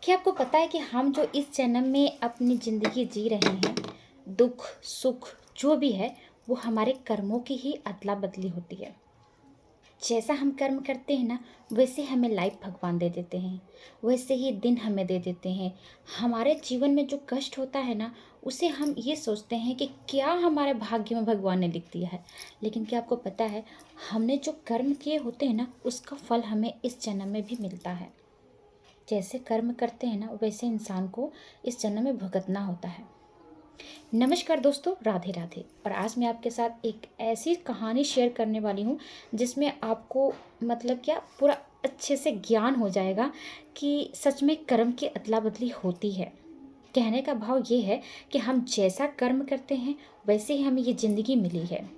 क्या आपको पता है कि हम जो इस जन्म में अपनी ज़िंदगी जी रहे हैं, दुख सुख जो भी है वो हमारे कर्मों की ही अदला बदली होती है। जैसा हम कर्म करते हैं ना, वैसे हमें लाइफ भगवान दे देते हैं, वैसे ही दिन हमें दे देते हैं। हमारे जीवन में जो कष्ट होता है ना, उसे हम ये सोचते हैं कि क्या हमारे भाग्य में भगवान ने लिख दिया है। लेकिन क्या आपको पता है, हमने जो कर्म किए होते हैं ना, उसका फल हमें इस जन्म में भी मिलता है। जैसे कर्म करते हैं ना, वैसे इंसान को इस जन्म में भुगतना होता है। नमस्कार दोस्तों, राधे राधे। और आज मैं आपके साथ एक ऐसी कहानी शेयर करने वाली हूँ जिसमें आपको मतलब क्या पूरा अच्छे से ज्ञान हो जाएगा कि सच में कर्म की अदला बदली होती है। कहने का भाव ये है कि हम जैसा कर्म करते हैं वैसे ही हमें ये ज़िंदगी मिली है।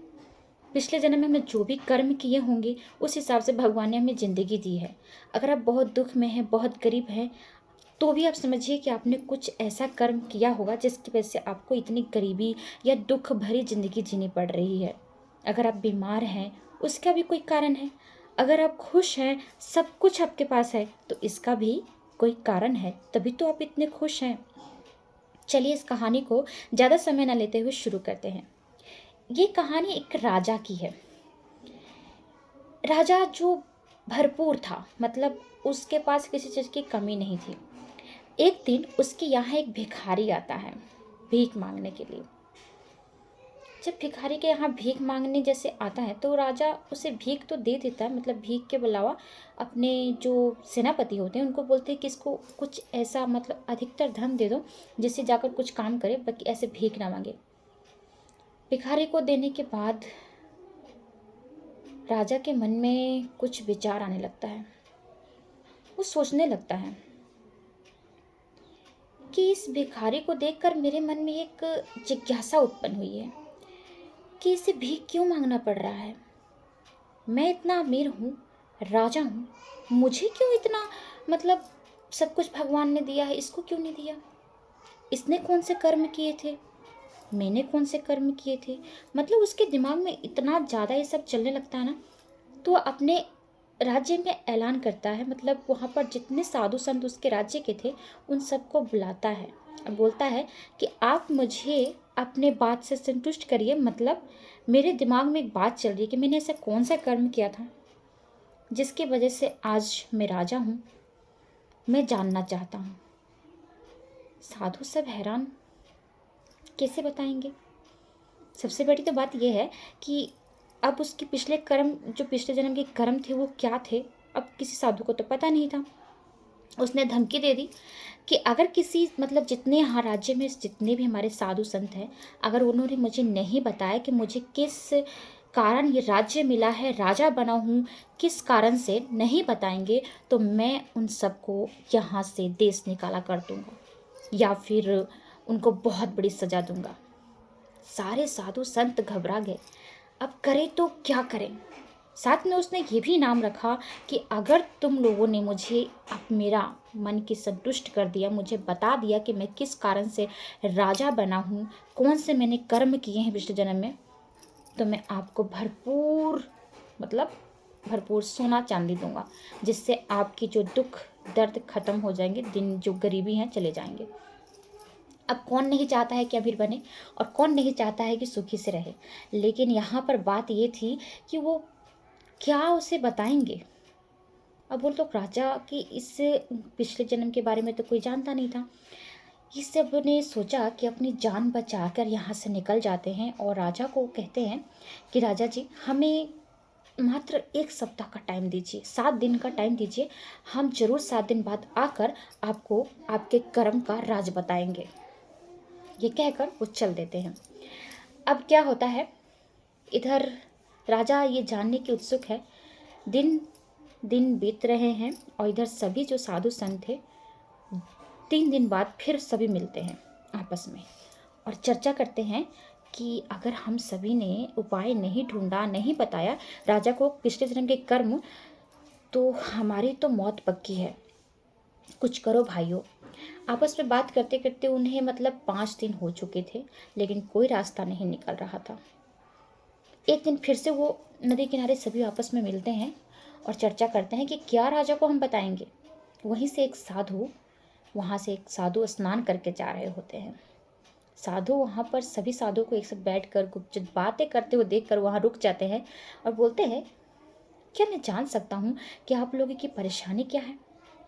पिछले जन्म में हमने जो भी कर्म किए होंगे उस हिसाब से भगवान ने हमें ज़िंदगी दी है। अगर आप बहुत दुख में हैं, बहुत गरीब हैं, तो भी आप समझिए कि आपने कुछ ऐसा कर्म किया होगा जिसकी वजह से आपको इतनी गरीबी या दुख भरी ज़िंदगी जीनी पड़ रही है। अगर आप बीमार हैं, उसका भी कोई कारण है। अगर आप खुश हैं, सब कुछ आपके पास है, तो इसका भी कोई कारण है, तभी तो आप इतने खुश हैं। चलिए इस कहानी को ज़्यादा समय ना लेते हुए शुरू करते हैं। ये कहानी एक राजा की है। राजा जो भरपूर था, मतलब उसके पास किसी चीज़ की कमी नहीं थी। एक दिन उसके यहाँ एक भिखारी आता है भीख मांगने के लिए। जब भिखारी के यहाँ भीख मांगने जैसे आता है तो राजा उसे भीख तो दे देता है, मतलब भीख के अलावा अपने जो सेनापति होते हैं उनको बोलते हैं कि इसको कुछ ऐसा मतलब अधिकतर धन दे दो जिससे जाकर कुछ काम करे, बाकी ऐसे भीख ना मांगे। भिखारी को देने के बाद राजा के मन में कुछ विचार आने लगता है। वो सोचने लगता है कि इस भिखारी को देखकर मेरे मन में एक जिज्ञासा उत्पन्न हुई है कि इसे भीख क्यों मांगना पड़ रहा है। मैं इतना अमीर हूँ, राजा हूँ, मुझे क्यों इतना मतलब सब कुछ भगवान ने दिया है, इसको क्यों नहीं दिया। इसने कौन से कर्म किए थे, मैंने कौन से कर्म किए थे। मतलब उसके दिमाग में इतना ज़्यादा ये सब चलने लगता है ना, तो अपने राज्य में ऐलान करता है, मतलब वहाँ पर जितने साधु संत उसके राज्य के थे उन सबको बुलाता है और बोलता है कि आप मुझे अपने बात से संतुष्ट करिए। मतलब मेरे दिमाग में एक बात चल रही है कि मैंने ऐसा कौन सा कर्म किया था जिसकी वजह से आज मैं राजा हूँ, मैं जानना चाहता हूँ। साधु सब हैरान, कैसे बताएंगे। सबसे बड़ी तो बात यह है कि अब उसके पिछले कर्म, जो पिछले जन्म के कर्म थे वो क्या थे, अब किसी साधु को तो पता नहीं था। उसने धमकी दे दी कि अगर किसी मतलब जितने यहाँ राज्य में जितने भी हमारे साधु संत हैं, अगर उन्होंने मुझे नहीं बताया कि मुझे किस कारण ये राज्य मिला है, राजा बना हूँ, किस कारण से नहीं बताएंगे, तो मैं उन सबको यहाँ से देश निकाला कर दूँगा या फिर उनको बहुत बड़ी सज़ा दूँगा। सारे साधु संत घबरा गए, अब करें तो क्या करें। साथ में उसने ये भी इनाम रखा कि अगर तुम लोगों ने मुझे अब मेरा मन की संतुष्ट कर दिया, मुझे बता दिया कि मैं किस कारण से राजा बना हूँ, कौन से मैंने कर्म किए हैं पिछले जन्म में, तो मैं आपको भरपूर मतलब भरपूर सोना चांदी दूंगा, जिससे आपकी जो दुख दर्द खत्म हो जाएंगे, दिन जो गरीबी हैं चले जाएंगे। अब कौन नहीं चाहता है कि अमीर बने और कौन नहीं चाहता है कि सुखी से रहे। लेकिन यहाँ पर बात ये थी कि वो क्या उसे बताएंगे। अब वो लोग राजा की इस पिछले जन्म के बारे में तो कोई जानता नहीं था। इस सब ने सोचा कि अपनी जान बचाकर यहाँ से निकल जाते हैं और राजा को कहते हैं कि राजा जी, हमें मात्र 1 सप्ताह का टाइम दीजिए, 7 दिन का टाइम दीजिए, हम जरूर 7 दिन बाद आकर आपको आपके कर्म का राज बताएंगे। ये कहकर वो चल देते हैं। अब क्या होता है, इधर राजा ये जानने की उत्सुक है। दिन दिन बीत रहे हैं और इधर सभी जो साधु संत थे 3 दिन बाद फिर सभी मिलते हैं आपस में और चर्चा करते हैं कि अगर हम सभी ने उपाय नहीं ढूंढा, नहीं बताया राजा को पिछले जन्म के कर्म, तो हमारी तो मौत पक्की है। कुछ करो भाइयों। आपस में बात करते करते उन्हें मतलब 5 दिन हो चुके थे, लेकिन कोई रास्ता नहीं निकल रहा था। एक दिन फिर से वो नदी किनारे सभी आपस में मिलते हैं और चर्चा करते हैं कि क्या राजा को हम बताएंगे। वहीं से एक साधु वहाँ से एक साधु स्नान करके जा रहे होते हैं। साधु वहाँ पर सभी साधु को एक साथ बैठकर गुपचुप बातें करते हुए देखकर वहाँ रुक जाते हैं और बोलते हैं, क्या मैं जान सकता हूँ कि आप लोगों की परेशानी क्या है?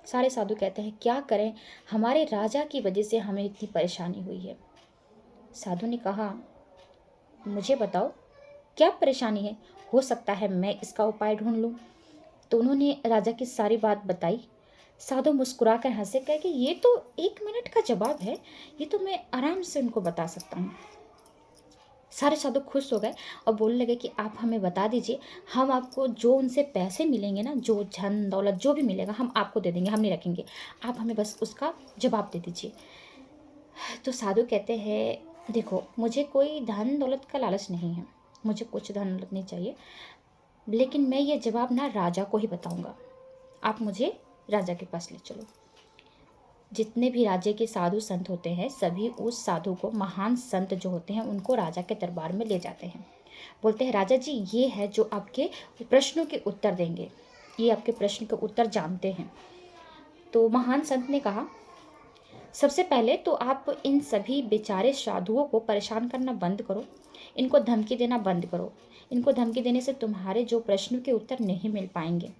सारे साधु कहते हैं, क्या करें, हमारे राजा की वजह से हमें इतनी परेशानी हुई है। साधु ने कहा, मुझे बताओ क्या परेशानी है, हो सकता है मैं इसका उपाय ढूंढ लूँ। तो उन्होंने राजा की सारी बात बताई। साधु मुस्कुरा कर हंसे, कहे कि ये तो 1 मिनट का जवाब है, ये तो मैं आराम से उनको बता सकता हूँ। सारे साधु खुश हो गए और बोलने लगे कि आप हमें बता दीजिए, हम आपको जो उनसे पैसे मिलेंगे ना, जो धन दौलत जो भी मिलेगा हम आपको दे देंगे, हम नहीं रखेंगे, आप हमें बस उसका जवाब दे दीजिए। तो साधु कहते हैं, देखो मुझे कोई धन दौलत का लालच नहीं है, मुझे कुछ धन दौलत नहीं चाहिए, लेकिन मैं ये जवाब ना राजा को ही बताऊंगा, आप मुझे राजा के पास ले चलो। जितने भी राज्य के साधु संत होते हैं सभी उस साधु को, महान संत जो होते हैं उनको राजा के दरबार में ले जाते हैं। बोलते हैं, राजा जी ये है जो आपके प्रश्नों के उत्तर देंगे, ये आपके प्रश्न के उत्तर जानते हैं। तो महान संत ने कहा, सबसे पहले तो आप इन सभी बेचारे साधुओं को परेशान करना बंद करो, इनको धमकी देना बंद करो। इनको धमकी देने से तुम्हारे जो प्रश्नों के उत्तर नहीं मिल पाएंगे।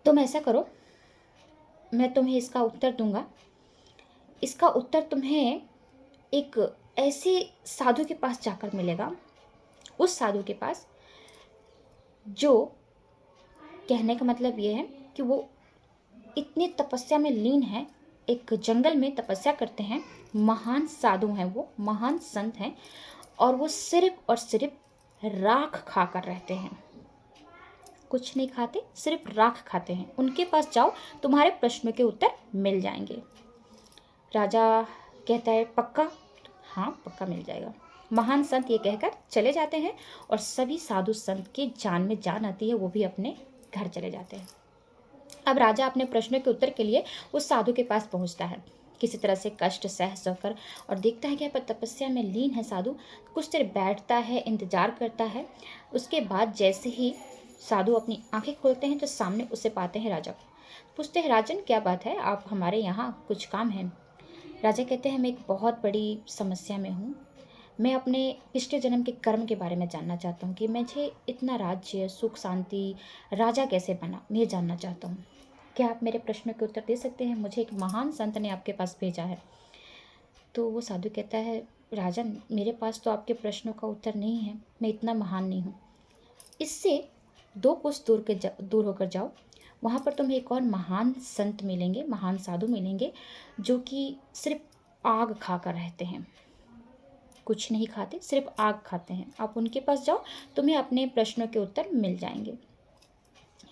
तुम ऐसा करो, मैं तुम्हें इसका उत्तर दूंगा, इसका उत्तर तुम्हें एक ऐसे साधु के पास जाकर मिलेगा, उस साधु के पास जो, कहने का मतलब ये है कि वो इतनी तपस्या में लीन है, एक जंगल में तपस्या करते हैं, महान साधु हैं, वो महान संत हैं, और वो सिर्फ और सिर्फ राख खाकर रहते हैं, कुछ नहीं खाते, सिर्फ राख खाते हैं। उनके पास जाओ, तुम्हारे प्रश्नों के उत्तर मिल जाएंगे। राजा कहता है, पक्का? हाँ पक्का मिल जाएगा। महान संत ये कहकर चले जाते हैं और सभी साधु संत की जान में जान आती है, वो भी अपने घर चले जाते हैं। अब राजा अपने प्रश्नों के उत्तर के लिए उस साधु के पास पहुंचता है, किसी तरह से कष्ट सह सहकर, और देखता है कि यहाँ पर तपस्या में लीन है साधु। कुछ देर बैठता है, इंतजार करता है। उसके बाद जैसे ही साधु अपनी आंखें खोलते हैं तो सामने उसे पाते हैं राजा। पूछते हैं, राजन क्या बात है, आप हमारे यहाँ, कुछ काम है? राजा कहते हैं, मैं एक बहुत बड़ी समस्या में हूँ, मैं अपने पिछले जन्म के कर्म के बारे में जानना चाहता हूँ कि मुझे इतना राज्य सुख शांति राजा कैसे बना, मैं जानना चाहता हूँ। क्या आप मेरे प्रश्नों के उत्तर दे सकते हैं? मुझे एक महान संत ने आपके पास भेजा है। तो वो साधु कहता है, राजन मेरे पास तो आपके प्रश्नों का उत्तर नहीं है, मैं इतना महान नहीं हूँ। इससे 2 कोस दूर होकर जाओ, वहाँ पर तुम्हें एक और महान संत मिलेंगे, महान साधु मिलेंगे, जो कि सिर्फ आग खाकर रहते हैं, कुछ नहीं खाते, सिर्फ आग खाते हैं। आप उनके पास जाओ, तुम्हें अपने प्रश्नों के उत्तर मिल जाएंगे।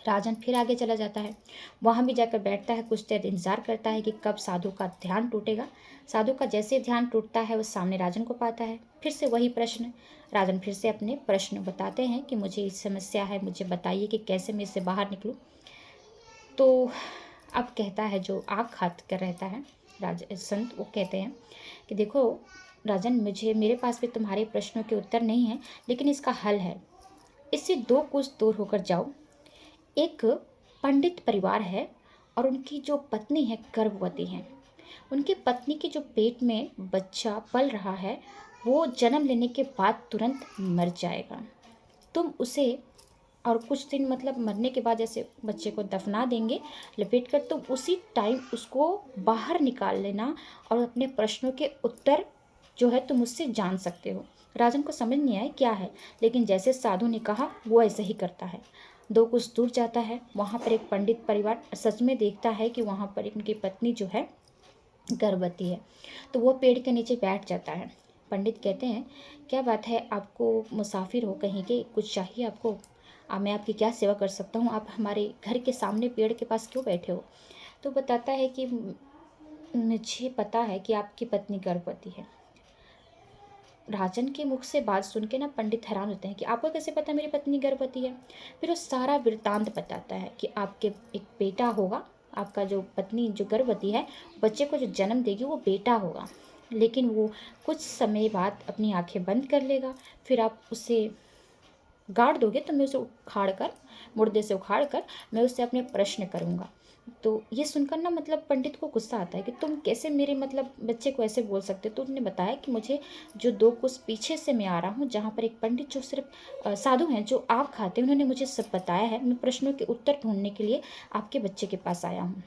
राजन फिर आगे चला जाता है, वहाँ भी जाकर बैठता है, कुछ देर इंतजार करता है कि कब साधु का ध्यान टूटेगा। साधु का जैसे ध्यान टूटता है, वो सामने राजन को पाता है, फिर से वही प्रश्न। राजन फिर से अपने प्रश्न बताते हैं कि मुझे इस समस्या है, मुझे बताइए कि कैसे मैं इससे बाहर निकलूँ। तो अब कहता है जो आग खात कर रहता है संत, वो कहते हैं कि देखो राजन, मेरे पास भी तुम्हारे प्रश्नों के उत्तर नहीं है, लेकिन इसका हल है। इससे 2 कोस दूर होकर जाओ, एक पंडित परिवार है और उनकी जो पत्नी है गर्भवती है। उनकी पत्नी के जो पेट में बच्चा पल रहा है, वो जन्म लेने के बाद तुरंत मर जाएगा। तुम उसे, और कुछ दिन मतलब मरने के बाद जैसे बच्चे को दफना देंगे लपेट कर, तुम उसी टाइम उसको बाहर निकाल लेना और अपने प्रश्नों के उत्तर जो है तुम उससे जान सकते हो। राजन को समझ नहीं आया क्या है, लेकिन जैसे साधु ने कहा वो ऐसे ही करता है। 2 कुछ दूर जाता है, वहाँ पर एक पंडित परिवार सच में देखता है कि वहाँ पर उनकी पत्नी जो है गर्भवती है। तो वो पेड़ के नीचे बैठ जाता है। पंडित कहते हैं, क्या बात है, आपको मुसाफिर हो कहीं के, कुछ चाहिए आपको? मैं आपकी क्या सेवा कर सकता हूँ? आप हमारे घर के सामने पेड़ के पास क्यों बैठे हो? तो बताता है कि मुझे पता है कि आपकी पत्नी गर्भवती है। राजन के मुख से बात सुन के ना पंडित हैरान होते हैं कि आपको कैसे पता मेरी पत्नी गर्भवती है? फिर वो सारा वृत्तांत बताता है कि आपके एक बेटा होगा, आपका जो पत्नी जो गर्भवती है, बच्चे को जो जन्म देगी वो बेटा होगा, लेकिन वो कुछ समय बाद अपनी आंखें बंद कर लेगा, फिर आप उसे गाड़ दोगे तो मैं उसे उखाड़ कर, मुर्दे से उखाड़ कर मैं उससे अपने प्रश्न करूँगा। तो ये सुनकर ना मतलब पंडित को गुस्सा आता है कि तुम कैसे मेरे मतलब बच्चे को ऐसे बोल सकते हो। तो उन्होंने बताया कि मुझे जो 2 कोस पीछे से मैं आ रहा हूँ, जहाँ पर एक पंडित जो सिर्फ साधु हैं, जो आग खाते हैं, उन्होंने मुझे सब बताया है। मैं प्रश्नों के उत्तर ढूँढने के लिए आपके बच्चे के पास आया हूँ।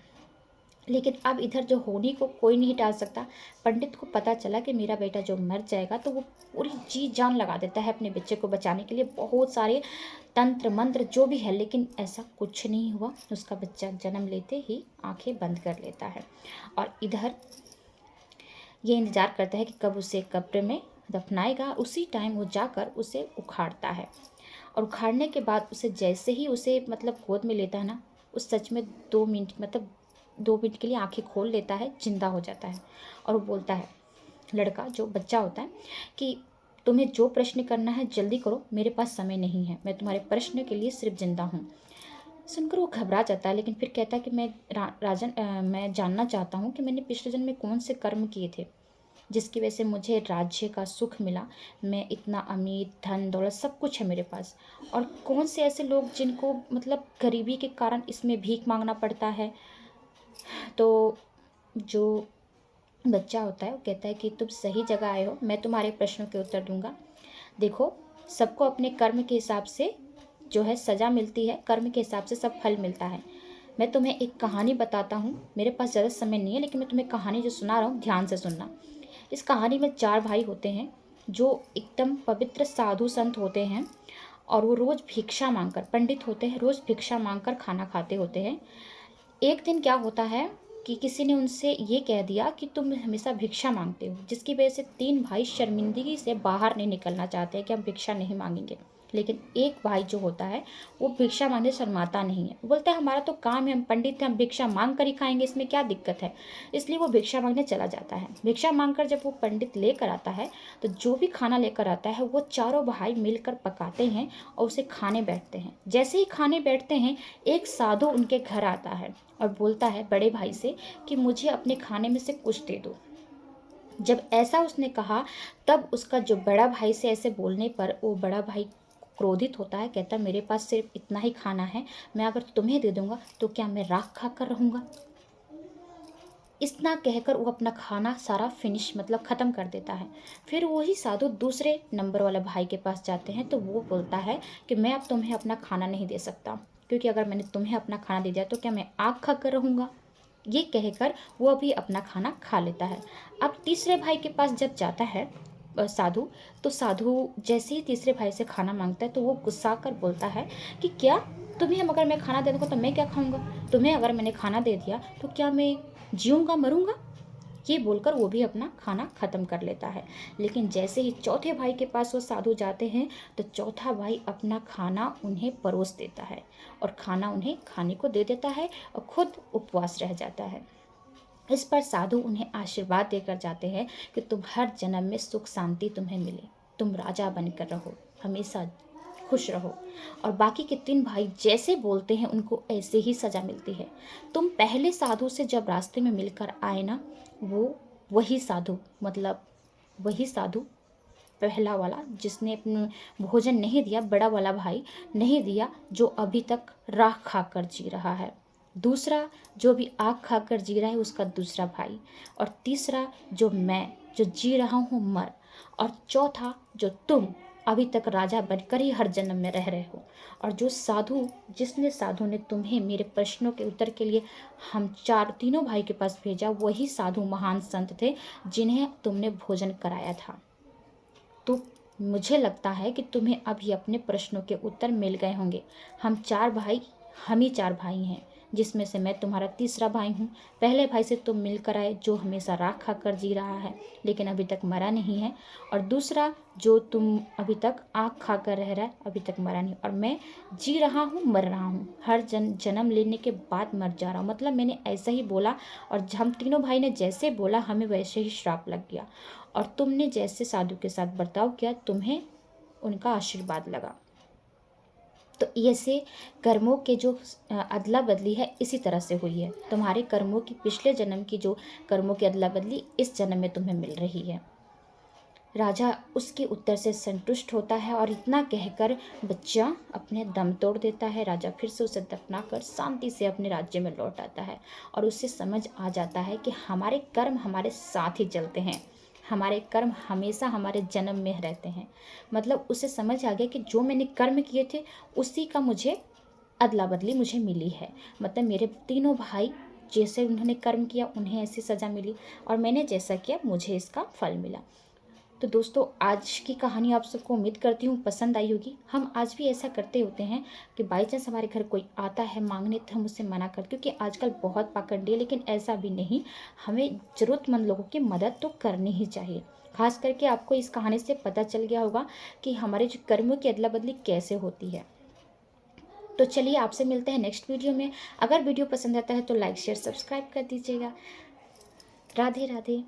लेकिन अब इधर जो होनी को कोई नहीं टाल सकता। पंडित को पता चला कि मेरा बेटा जो मर जाएगा, तो वो पूरी जी जान लगा देता है अपने बच्चे को बचाने के लिए, बहुत सारे तंत्र मंत्र जो भी है, लेकिन ऐसा कुछ नहीं हुआ। उसका बच्चा जन्म लेते ही आंखें बंद कर लेता है और इधर ये इंतजार करता है कि कब उसे कब्र में दफनाएगा। उसी टाइम वो जाकर उसे उखाड़ता है और उखाड़ने के बाद उसे जैसे ही उसे मतलब गोद में लेता है ना, उस सच में 2 मिनट मतलब 2 मिनट के लिए आंखें खोल लेता है, जिंदा हो जाता है। और वो बोलता है, लड़का जो बच्चा होता है, कि तुम्हें जो प्रश्न करना है जल्दी करो, मेरे पास समय नहीं है, मैं तुम्हारे प्रश्न के लिए सिर्फ जिंदा हूँ। सुनकर वो घबरा जाता है, लेकिन फिर कहता है कि मैं जानना चाहता हूँ कि मैंने पिछले जन्म में कौन से कर्म किए थे जिसकी वजह से मुझे राज्य का सुख मिला। मैं इतना अमीर, धन दौलत सब कुछ है मेरे पास, और कौन से ऐसे लोग जिनको मतलब गरीबी के कारण इसमें भीख मांगना पड़ता है। तो जो बच्चा होता है वो कहता है कि तुम सही जगह आए हो, मैं तुम्हारे प्रश्नों के उत्तर दूंगा। देखो, सबको अपने कर्म के हिसाब से जो है सज़ा मिलती है, कर्म के हिसाब से सब फल मिलता है। मैं तुम्हें एक कहानी बताता हूँ, मेरे पास ज़्यादा समय नहीं है, लेकिन मैं तुम्हें कहानी जो सुना रहा हूँ ध्यान से सुनना। इस कहानी में 4 भाई होते हैं जो एकदम पवित्र साधु संत होते हैं, और वो रोज़ भिक्षा मांगकर, पंडित होते हैं, रोज़ भिक्षा मांगकर खाना खाते होते हैं। एक दिन क्या होता है कि किसी ने उनसे ये कह दिया कि तुम हमेशा भिक्षा मांगते हो, जिसकी वजह से 3 भाई शर्मिंदगी से बाहर नहीं निकलना चाहते हैं कि हम भिक्षा नहीं मांगेंगे। लेकिन एक भाई जो होता है वो भिक्षा मांगने से शर्माता नहीं है, वो बोलता है हमारा तो काम है, हम पंडित हैं, हम भिक्षा मांग कर ही खाएंगे, इसमें क्या दिक्कत है। इसलिए वो भिक्षा मांगने चला जाता है। भिक्षा मांगकर जब वो पंडित लेकर आता है, तो जो भी खाना लेकर आता है वो चारों भाई मिलकर पकाते हैं और उसे खाने बैठते हैं। जैसे ही खाने बैठते हैं, एक साधु उनके घर आता है और बोलता है बड़े भाई से कि मुझे अपने खाने में से कुछ दे दो। जब ऐसा उसने कहा, तब उसका जो बड़ा भाई से ऐसे बोलने पर वो बड़ा भाई क्रोधित होता है, कहता है मेरे पास सिर्फ इतना ही खाना है, मैं अगर तुम्हें दे दूंगा तो क्या मैं राख खा कर रहूँगा। इतना कहकर वो अपना खाना सारा फिनिश मतलब ख़त्म कर देता है। फिर वही साधु दूसरे नंबर वाला भाई के पास जाते हैं, तो वो बोलता है कि मैं अब तुम्हें अपना खाना नहीं दे सकता, क्योंकि अगर मैंने तुम्हें अपना खाना दे दिया तो क्या मैं आग खा कर रहूँगा। ये कहकर वो भी अपना खाना खा लेता है। अब तीसरे भाई के पास जब जाता है साधु, तो साधु जैसे ही तीसरे भाई से खाना मांगता है, तो वो गुस्सा कर बोलता है कि क्या तुम्हें अगर मैं खाना दे दूँगा तो मैं क्या खाऊंगा, तुम्हें अगर मैंने खाना दे दिया तो क्या मैं जीऊँगा, मरूंगा। ये बोलकर वो भी अपना खाना ख़त्म कर लेता है। लेकिन जैसे ही चौथे भाई के पास वो साधु जाते हैं, तो चौथा भाई अपना खाना उन्हें परोस देता है और खाना उन्हें खाने को दे देता है और खुद उपवास रह जाता है। इस पर साधु उन्हें आशीर्वाद देकर जाते हैं कि तुम हर जन्म में सुख शांति तुम्हें मिले, तुम राजा बनकर रहो, हमेशा खुश रहो। और बाकी के 3 भाई जैसे बोलते हैं उनको ऐसे ही सजा मिलती है। तुम पहले साधु से जब रास्ते में मिलकर आए ना, वो वही साधु मतलब वही साधु पहला वाला जिसने अपने भोजन नहीं दिया, बड़ा वाला भाई नहीं दिया, जो अभी तक राख खाकर जी रहा है। दूसरा जो भी आग खाकर जी रहा है, उसका दूसरा भाई। और तीसरा जो मैं, जो जी रहा हूँ मर। और चौथा जो तुम अभी तक राजा बनकर ही हर जन्म में रह रहे हो। और जो साधु, जिसने साधु ने तुम्हें मेरे प्रश्नों के उत्तर के लिए हम तीनों भाई के पास भेजा, वही साधु महान संत थे जिन्हें तुमने भोजन कराया था। तो मुझे लगता है कि तुम्हें अभी अपने प्रश्नों के उत्तर मिल गए होंगे। हम ही 4 भाई हैं, जिसमें से मैं तुम्हारा तीसरा भाई हूँ। पहले भाई से तुम मिलकर आए, जो हमेशा राख खाकर जी रहा है लेकिन अभी तक मरा नहीं है। और दूसरा जो तुम अभी तक आग खाकर रह रहा है, अभी तक मरा नहीं। और मैं जी रहा हूँ, मर रहा हूँ, हर जन्म लेने के बाद मर जा रहा हूँ। मतलब मैंने ऐसा ही बोला, और हम तीनों भाई ने जैसे बोला हमें वैसे ही श्राप लग गया। और तुमने जैसे साधु के साथ बर्ताव किया, तुम्हें उनका आशीर्वाद लगा। तो ऐसे कर्मों के जो अदला बदली है, इसी तरह से हुई है। तुम्हारे कर्मों की पिछले जन्म की जो कर्मों की अदला बदली इस जन्म में तुम्हें मिल रही है। राजा उसके उत्तर से संतुष्ट होता है और इतना कहकर बच्चा अपने दम तोड़ देता है। राजा फिर से उसे दफनाकर शांति से अपने राज्य में लौट आता है और उसे समझ आ जाता है कि हमारे कर्म हमारे साथ ही चलते हैं, हमारे कर्म हमेशा हमारे जन्म में रहते हैं। मतलब उसे समझ आ गया कि जो मैंने कर्म किए थे उसी का मुझे अदला बदली मुझे मिली है। मतलब मेरे तीनों भाई जैसे उन्होंने कर्म किया उन्हें ऐसी सज़ा मिली और मैंने जैसा किया मुझे इसका फल मिला। तो दोस्तों आज की कहानी आप सबको उम्मीद करती हूँ पसंद आई होगी। हम आज भी ऐसा करते होते हैं कि बाई चांस हमारे घर कोई आता है मांगने तो हम उससे मना करते, क्योंकि आजकल बहुत पाखंडी है, लेकिन ऐसा भी नहीं, हमें ज़रूरतमंद लोगों की मदद तो करनी ही चाहिए। खास करके आपको इस कहानी से पता चल गया होगा कि हमारे जो कर्मों की अदला बदली कैसे होती है। तो चलिए आपसे मिलते हैं नेक्स्ट वीडियो में। अगर वीडियो पसंद आता है तो लाइक शेयर सब्सक्राइब कर दीजिएगा। राधे राधे।